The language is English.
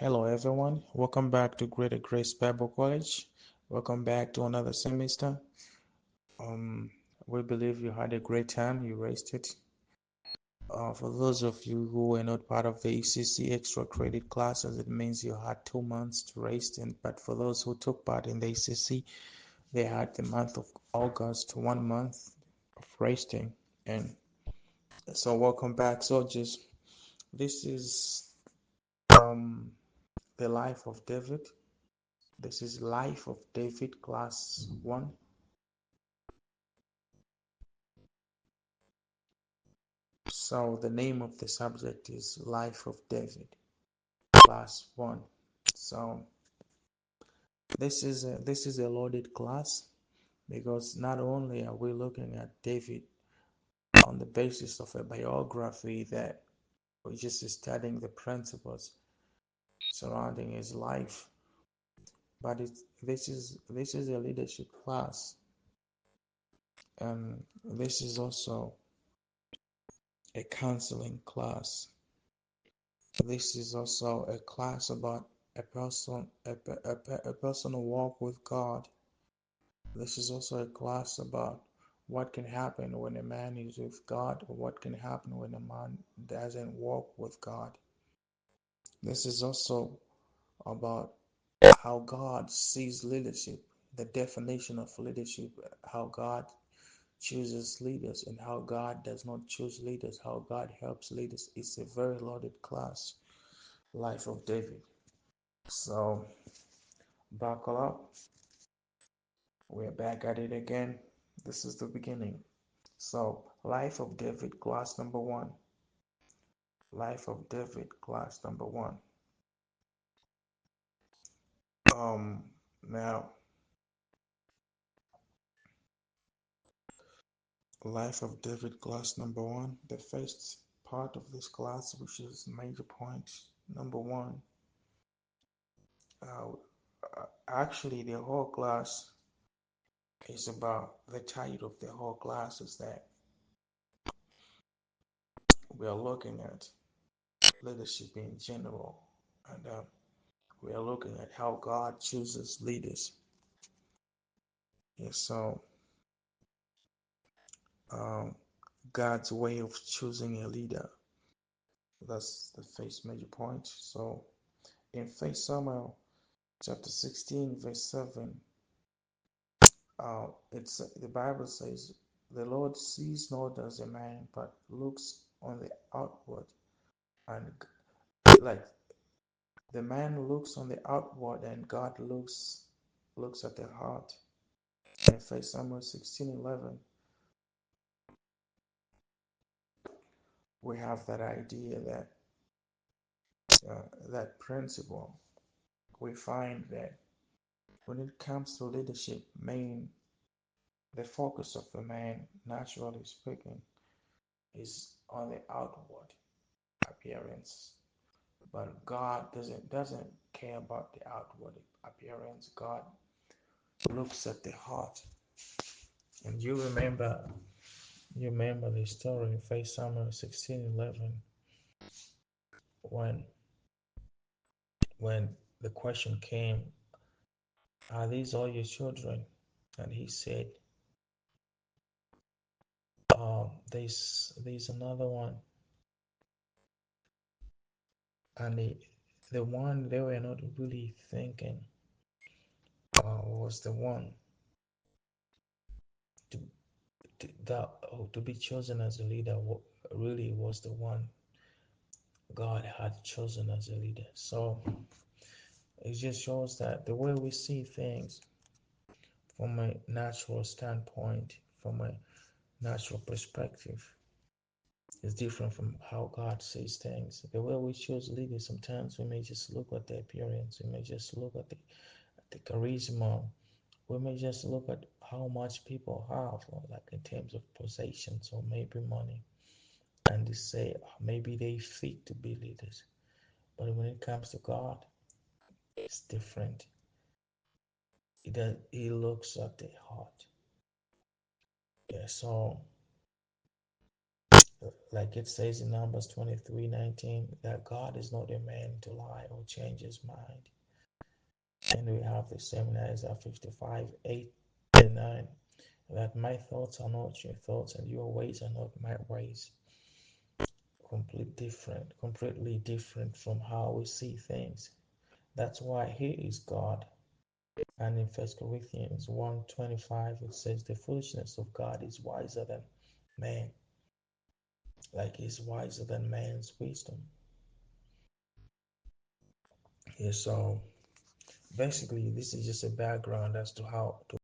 Hello, everyone. Welcome back to Greater Grace Bible College. Welcome back to another semester. Um, we believe you had a great time. You raised it. For those of you who were not part of the ECC extra credit classes, it means you had 2 months to raise it. But for those who took part in the ECC, they had the month of August, 1 month of resting. And so, welcome back, soldiers. This is um, the life of David. This is Life of David, Class 1. So the name of the subject is Life of David, Class 1. So this is a loaded class because not only are we looking at David on the basis of a biography that we're just studying the principles surrounding his life, but this is a leadership class, and this is also a counseling class. This is also a class about a personal walk with God. This is also a class about what can happen when a man is with God, or what can happen when a man doesn't walk with God. This is also about how God sees leadership, the definition of leadership, how God chooses leaders, and how God does not choose leaders, how God helps leaders. It's a very loaded class, Life of David. So buckle up. We're back at it again. This is the beginning. So, Life of David, class number 1. Life of David, class number 1. Now, Life of David, class number 1. The first part of this class, which is major point number 1. Uh, Actually, the whole class is about the title of the whole class is that we are looking at leadership in general, and we are looking at how God chooses leaders. Yes, so um, God's way of choosing a leader. That's the first major point. So in 1 Samuel chapter 16, verse 7, it's the Bible says, "The Lord sees not as a man, but looks on the outward, and like the man looks on the outward, and God looks at the heart." In 1 Samuel 16:11, we have that idea that principle. We find that when it comes to leadership, the focus of the man, naturally speaking, is on the outward appearance. But God doesn't care about the outward appearance. God looks at the heart. And you remember the story in 1 Samuel 16:11 when when the question came, "Are these all your children?" And he said, there's another one, and the one they were not really thinking was the one to to be chosen as a leader. Really was the one God had chosen as a leader. So it just shows that the way we see things from a natural standpoint, from a natural perspective, is different from how God sees things. The way we choose leaders, sometimes we may just look at the appearance, we may just look at the charisma, we may just look at how much people have, like in terms of possessions or maybe money, and they say maybe they fit to be leaders. But when it comes to God, it's different. He looks at the heart. Yeah, so Like it says in Numbers 23:19, that God is not a man to lie or change his mind. And we have the same in Isaiah 55:8 and 9, that my thoughts are not your thoughts and your ways are not my ways. Completely different from how we see things. That's why he is God. And in 1 Corinthians 1:25, it says the foolishness of God is wiser than man, like he's wiser than man's wisdom. Yeah, so basically this is just a background as to how to